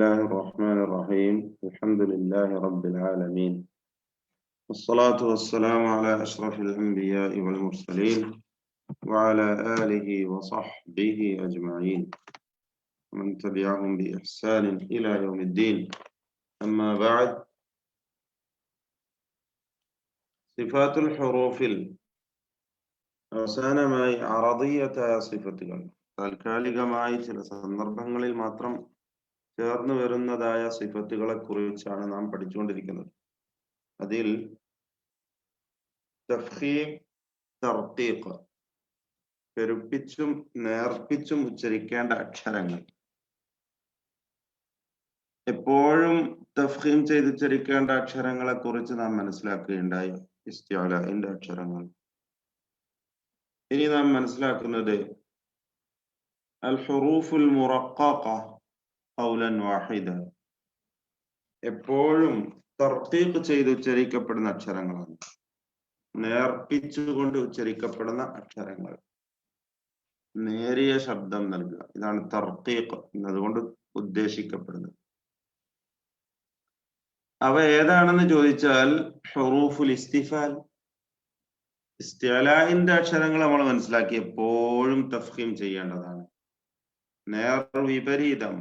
الله الرحمن الرحيم الحمد لله رب العالمين والصلاة والسلام على أشرف الأنبياء والمرسلين وعلى آله وصحبه أجمعين ومن تبعهم بإحسان إلى يوم الدين أما بعد صفات الحروف അവസാനമായി അറദിയത്തായ സിഫത്തുകൾ താൽക്കാലികമായി ചില സന്ദർഭങ്ങളിൽ മാത്രം ചേർന്ന് വരുന്നതായ സിഫത്തുകളെ കുറിച്ചാണ് നാം പഠിച്ചുകൊണ്ടിരിക്കുന്നത്. അതിൽ തഫ്ഖീം, തർത്തീഖ്, പെരുപ്പിച്ചും നേർപ്പിച്ചും ഉച്ചരിക്കേണ്ട അക്ഷരങ്ങൾ, എപ്പോഴും തഫ്ഖീം ചെയ്ത് ഉച്ചരിക്കേണ്ട അക്ഷരങ്ങളെ കുറിച്ച് നാം മനസ്സിലാക്കുകയുണ്ടായി. ഇസ്തിഅലാഇന്റെ അക്ഷരങ്ങൾ. ഇനി നാം മനസ്സിലാക്കുന്നത് അൽ ഹുറൂഫുൽ മുറഖഖ ഖൗലൻ വാഹിദ, എപ്പോഴും തർത്തീഖ് ചെയ്ത് ഉച്ചരിക്കപ്പെടുന്ന അക്ഷരങ്ങളാണ്, നേർപ്പിച്ചുകൊണ്ട് ഉച്ചരിക്കപ്പെടുന്ന അക്ഷരങ്ങൾ, നേരിയ ശബ്ദം നൽകുക. ഇതാണ് തർത്തീഖ് എന്നതുകൊണ്ട് ഉദ്ദേശിക്കപ്പെടുന്നത്. അവ ഏതാണെന്ന് ചോദിച്ചാൽ ഹുറൂഫുൽ ഇസ്തിഫാൽ, ഇസ്തിഅലാഇന്റെ അക്ഷരങ്ങൾ നമ്മൾ മനസ്സിലാക്കി എപ്പോഴും തഫ്ഖീം ചെയ്യേണ്ടതാണ്. നേർ വിപരീതം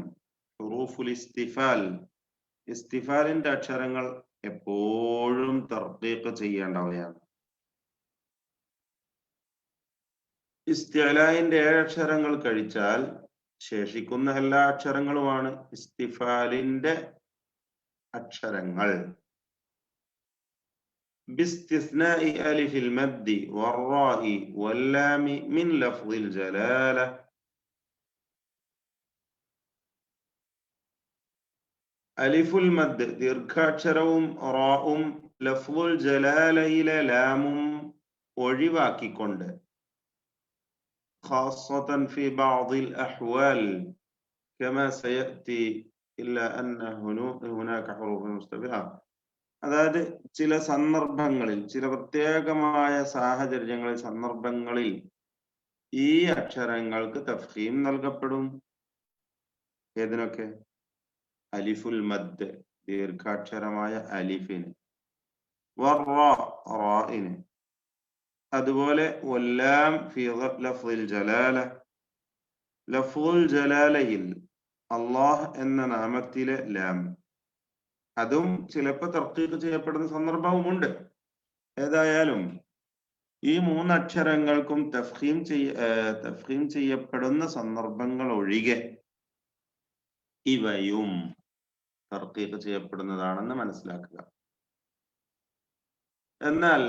ഹുറൂഫുൽ ഇസ്തിഫാൽ, ഇസ്തിഫാലിന്റെ അക്ഷരങ്ങൾ എപ്പോഴും തർത്തീഖ് ചെയ്യേണ്ടവയാണ്. ഇസ്തിഅലാഇന്റെ 7 അക്ഷരങ്ങൾ കഴിച്ചാൽ ശേഷിക്കുന്ന എല്ലാ അക്ഷരങ്ങളുമാണ് ഇസ്തിഫാലിന്റെ അക്ഷരങ്ങൾ. باستثناء ألف المد والراء واللام من لفظ الجلالة. അലിഫുൽ മദ് ദീർഘാക്ഷരവും റാഉം ലഫ്ളുൽ ജലാലയിലെ ലാമും ഒഴിവാക്കിക്കൊണ്ട്, ഖാസ്സതൻ ഫി ബഅദിൽ അഹ്വാൽ കമാ സയഅതി ഇല്ലാ അന്ന ഹുനാക ഹുറൂഫുൻ മുസ്തഫില, അതായത് ചില സന്ദർഭങ്ങളിൽ, ചില പ്രത്യേകമായ സാഹചര്യങ്ങളിൽ, സന്ദർഭങ്ങളിൽ ഈ അക്ഷരങ്ങൾക്ക് തഫ്ഖീം നൽകപ്പെടും. ഏതിനൊക്കെ? അലിഫുൽ മദ് ദീർഘാക്ഷരമായ അലിഫിന്, റാഇന്, അതുപോലെ വല്ലാം ഫി ലഫ്ളിൽ ജലാല, ലഫ്ളുൽ ജലാലയിൽ അല്ലാഹ് എന്ന നാമത്തിലെ ലാം, അതും ചിലപ്പോൾ തർത്തീഖ് ചെയ്യപ്പെടുന്ന സന്ദർഭവുമുണ്ട്. ഏതായാലും ഈ 3 അക്ഷരങ്ങൾക്കും തഫ്ഖീം ചെയ്യപ്പെടുന്ന സന്ദർഭങ്ങൾ ഒഴികെ ഇവയും തർത്തീഖ് ചെയ്യപ്പെടുന്നതാണെന്ന് മനസ്സിലാക്കുക. എന്നാൽ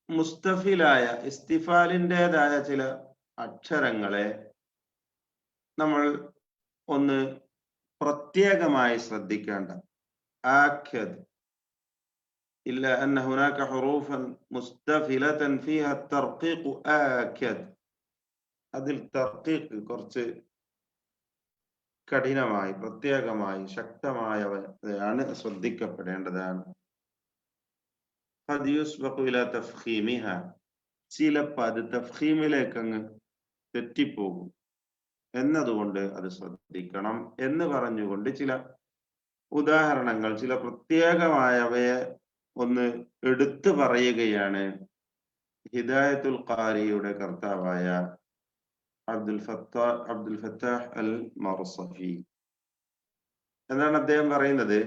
മുസ്തഫിലായ ഇസ്തിഫാലിൻ്റെതായ ചില അക്ഷരങ്ങളെ നമ്മൾ ഒന്ന് പ്രത്യേകമായി ശ്രദ്ധിക്കേണ്ട. ആഖദ് ഇല്ല അന്ന ഹുനാക ഹുറൂഫൻ മുസ്തഫിലതൻ ഫീഹ തർഖീഖ് ആഖദ്, അതിൽ തർഖീഖ് കുറച്ച് കഠിനമായി, പ്രത്യേകമായി, ശക്തമായവയാണ്, ശ്രദ്ധിക്കപ്പെടേണ്ടതാണ്. ഖദ് യുസ്ബഖു ഇലാ തഫ്ഖീമിഹ, ചിലപ്പോൾ അത് തഫ്ഖീമിലേക്ക് അങ്ങ് തെറ്റിപ്പോകും, എന്നതുകൊണ്ട് അത് ശ്രദ്ധിക്കണം എന്ന് പറഞ്ഞുകൊണ്ട് ചില ഉദാഹരണങ്ങൾ, ചില പ്രത്യേകമായവയെ ഒന്ന് എടുത്തു പറയുകയാണ് ഹിദായത്തുൽ ഖാരിയുടെ കർത്താവായ അബ്ദുൽ ഫത്താഹ് അൽ മർസഫി. എന്താണ് അദ്ദേഹം പറയുന്നത്?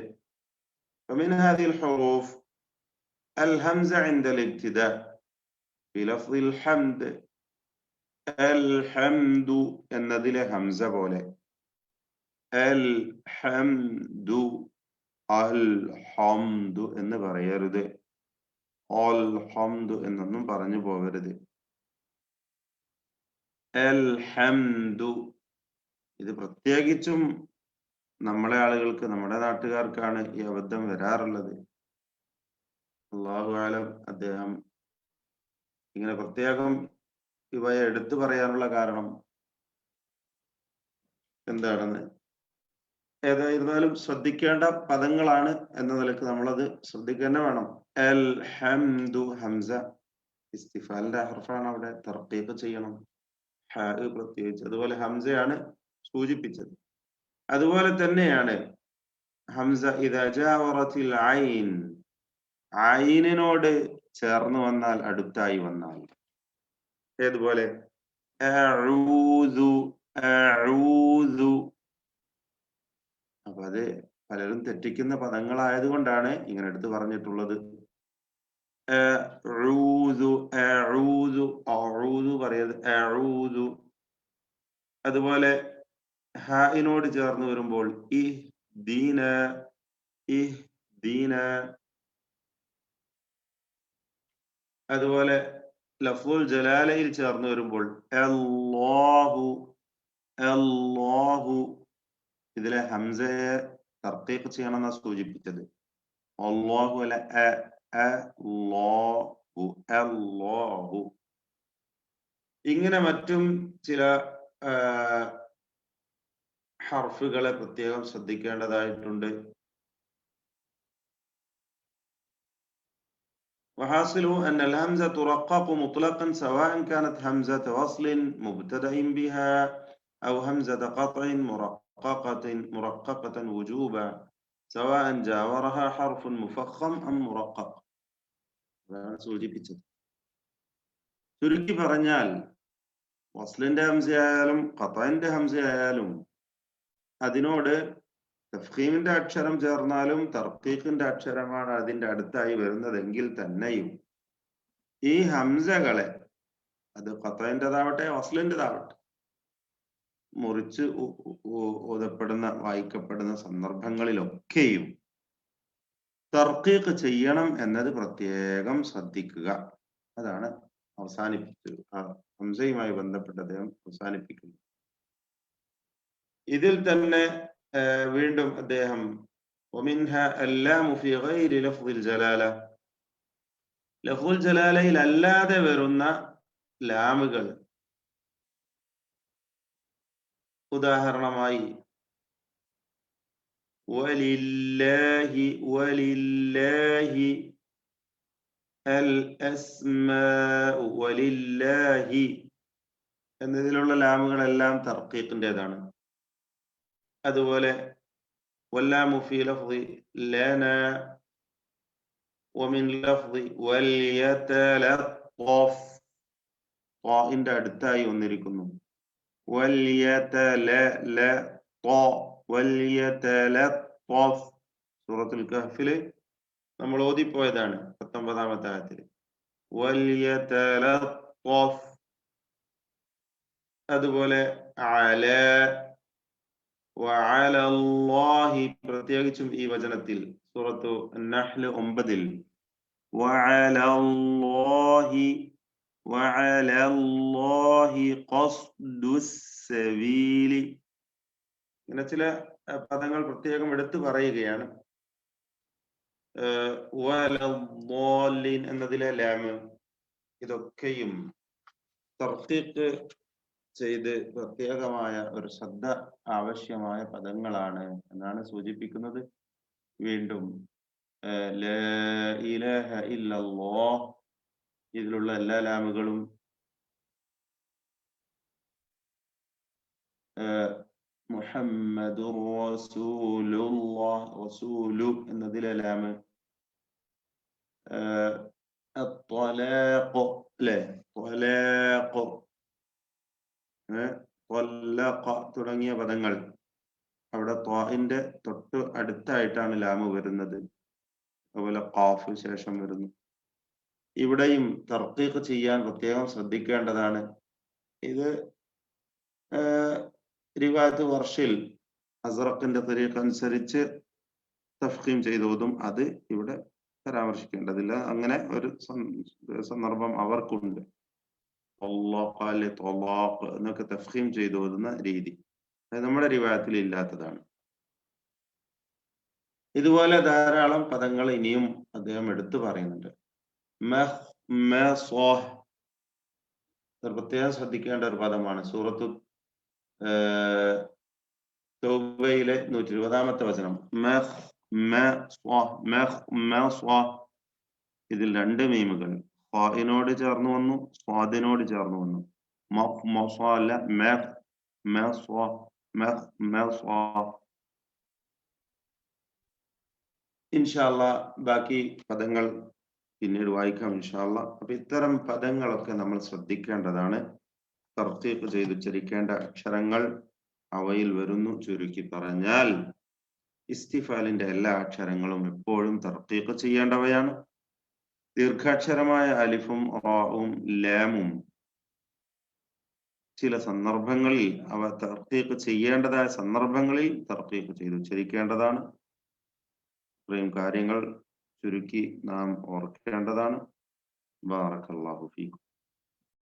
ومن هذه الحروف الهمزة عند الابتداء في لفظ الحمد. الحمد എന്നതിലെ ഹംസ പോലെ അൽഹംദു, അൽഹംദു എന്ന് പറയരുത്, അൽഹംദു എന്നൊന്നും പറഞ്ഞു പോകരുത്. അൽഹംദു, ഇത് പ്രത്യേകിച്ചും നമ്മളെ ആളുകൾക്ക്, നമ്മുടെ നാട്ടുകാർക്കാണ് ഈ അബദ്ധം വരാറുള്ളത്. അല്ലാഹു അലം, അദ്ദേഹം ഇങ്ങനെ പ്രത്യേകം ഇവയെ എടുത്തു പറയാനുള്ള കാരണം എന്താണെന്ന്. ഏതായിരുന്നാലും ശ്രദ്ധിക്കേണ്ട പദങ്ങളാണ് എന്ന നിലക്ക് നമ്മളത് ശ്രദ്ധിക്കുക തന്നെ വേണം. അൽഹംദു, ഹംസ ഇസ്തിഫാലിന്റെ ഹർഫാണ്, അവിടെ തർത്തീഖ് ചെയ്യണം. പ്രത്യേകിച്ച് അതുപോലെ ഹംസയാണ് സൂചിപ്പിച്ചത്. അതുപോലെ തന്നെയാണ് ഹംസ ഇദാ ജാവറത്തിൽ ഐൻ, ഐനിനോട് ചേർന്ന് വന്നാൽ, അടുത്തായി വന്നാൽ. ഏതുപോലെ അഊദു, അഊദു. അപ്പൊ അത് പലരും തെറ്റിക്കുന്ന പദങ്ങളായതുകൊണ്ടാണ് ഇങ്ങനെ എടുത്തു പറഞ്ഞിട്ടുള്ളത്. അഊദു, അഊദു, അഊദു പറയത് അഊദു. അതുപോലെ ഹായിനോട് ചേർന്ന് വരുമ്പോൾ ഇഹ്ദീന, ഇഹ്ദീന. അതുപോലെ ലഫ്ളുൽ ജലാലയിൽ ചേർന്ന് വരുമ്പോൾ അല്ലാഹു, അല്ലാഹു. ഇതിലെ ഹംസയെ തർക്കീഖ് ചെയ്യണമെന്നാണ് സൂചിപ്പിച്ചത്. അല്ലാഹു അല്ല, അല്ലാഹു, അല്ലാഹു. ഇങ്ങനെ മറ്റും ചില ഹർഫുകളെ പ്രത്യേകം ശ്രദ്ധിക്കേണ്ടതായിട്ടുണ്ട്. وحاصله أن الهمزة ترقق مطلقا سواء كانت همزة وصل مبتدأ بها أو همزة قطع مرققة وجوبا سواء جاورها حرف مفخم أم مرقق. സൂചിപ്പിച്ചത് ചുരുക്കി പറഞ്ഞാൽ വസ്ലിന്റെ ഹംസയായാലും ഖത്അന്റെ ഹംസയായാലും അതിനോട് തഫ്ഖീമിന്റെ അക്ഷരം ചേർന്നാലും തർക്കീഖിന്റെ അക്ഷരമാണ് അതിന്റെ അടുത്തായി വരുന്നതെങ്കിൽ തന്നെയും ഈ ഹംസകളെ, അത് ഖത്അന്റേതാവട്ടെ വസ്ലിന്റേതാവട്ടെ, മുറിച്ച് ഓതപ്പെടുന്ന വായിക്കപ്പെടുന്ന സന്ദർഭങ്ങളിലൊക്കെയും തർക്കീഖ് ചെയ്യണം എന്നത് പ്രത്യേകം ശ്രദ്ധിക്കുക. അതാണ് ഹംസയുമായി ബന്ധപ്പെട്ട് അദ്ദേഹം അവസാനിപ്പിക്കുന്നത്. ഇതിൽ തന്നെ വീണ്ടും അദ്ദേഹം ومنها اللام في غير لفظ الجلالة, ലഫ്ളുൽ ജലാലയിൽ അല്ലാതെ വരുന്ന ലാമുകൾ, ഉദാഹരണമായി വലില്ലാഹി, വലില്ലാഹി അൽ അസ്മാഉ, വലില്ലാഹി എന്നതിലുള്ള ലാമുകളെല്ലാം തർക്കീഖിന്റേതാണ്. അതുപോലെ വല്ലാമു ഫീ ലഫ്ളി ലനാ വമിൻ ലഫ്ളി വൽയതലത്തഫ്, ത്വാഇന്റെ അടുത്തായി വന്നിരിക്കുന്നു. വൽയതലത്തഫ് സൂറത്തുൽ കഹ്ഫില് നമ്മൾ ഓതിപ്പോയതാണ് 19-ാമത്തെ ആയത്തിൽ. വൽയതലത്തഫ്. അതുപോലെ അല, വഅലല്ലാഹി, പ്രത്യേകിച്ചും ഈ വചനത്തിൽ സൂറത്തു അൻ-നഹ്ൽ 9-ൽ വഅലല്ലാഹി, വഅലല്ലാഹി ഖസ്ദുസ് സബീലി. ഇങ്ങനെ ചില പദങ്ങൾ പ്രത്യേകം എടുത്തു പറയുകയാണ്. വലദ്ദാലിൻ എന്നതിലെ ലാമ്, ഇതൊക്കെയും തർക്കീഖ് ചെയ്ത് പ്രത്യേകമായ ഒരു ശ്രദ്ധ ആവശ്യമായ പദങ്ങളാണ് എന്നാണ് സൂചിപ്പിക്കുന്നത്. വീണ്ടും ലാ ഇലാഹ ഇല്ലല്ലാഹ്, ഇതിലുള്ള എല്ലാ ലാമുകളും മുഹമ്മദുർ റസൂലുള്ളാഹ്, റസൂലു എന്നതിലെ ലാമ്, അത്വലാഖ് അല്ലേ, ത്വലാഖ്, ത്വല്ലഖ തുടങ്ങിയ പദങ്ങൾ അവിടെ ത്വാഇന്റെ തൊട്ട് അടുത്തായിട്ടാണ് ലാമ് വരുന്നത്. അതുപോലെ ഖാഫ് ശേഷം വരുന്നു. ഇവിടെയും തർക്കീഖ് ചെയ്യാൻ പ്രത്യേകം ശ്രദ്ധിക്കേണ്ടതാണ്. ഇത് റിവായത്ത് വർഷിൽ അസ്റഖിന്റെ തരീഖ് അനുസരിച്ച് തഫ്ഖീം ചെയ്തതും അത് ഇവിടെ പരാമർശിക്കേണ്ടതില്ല. അങ്ങനെ ഒരു സന്ദർഭം അവർക്കുണ്ട്. എന്നൊക്കെ തഫ്ഖീം ചെയ്തു ഓതുന്ന രീതി അത് നമ്മുടെ റിവായത്തിൽ ഇല്ലാത്തതാണ്. ഇതുപോലെ ധാരാളം പദങ്ങൾ ഇനിയും അദ്ദേഹം എടുത്തു പറയുന്നുണ്ട്. പ്രത്യേകം ശ്രദ്ധിക്കേണ്ട ഒരു പദമാണ്. സൂറത്തു തൗബയിലെ 120-ാമത്തെ വചനം. ഇതിൽ രണ്ട് മീമുകൾ ഖാഇനോട് ചേർന്ന് വന്നു, സ്വാദിനോട് ചേർന്ന് വന്നു. ഇൻഷാ അല്ലാഹ് ബാക്കി പദങ്ങൾ പിന്നീട് വായിക്കാം ഇൻഷാ അല്ലാഹ്. അപ്പൊ ഇത്തരം പദങ്ങളൊക്കെ നമ്മൾ ശ്രദ്ധിക്കേണ്ടതാണ്. തർത്തീഖ് ചെയ്ത് ഉച്ചരിക്കേണ്ട അക്ഷരങ്ങൾ അവയിൽ വരുന്നു. ചുരുക്കി പറഞ്ഞാൽ ഇസ്തിഫാലിന്റെ എല്ലാ അക്ഷരങ്ങളും എപ്പോഴും തർത്തീഖ് ചെയ്യേണ്ടവയാണ്. ദീർഘാക്ഷരമായ അലിഫും റാവും ലാമും ചില സന്ദർഭങ്ങളിൽ അവ തർത്തീഖ് ചെയ്യേണ്ടതായ സന്ദർഭങ്ങളിൽ തർത്തീഖ് ചെയ്ത് ഉച്ചരിക്കേണ്ടതാണ്. ഇത്രയും കാര്യങ്ങൾ ചുരുക്കി നാം ഓർക്കേണ്ടതാണ്. ബാറക്കല്ലാഹു ഫീക്കും.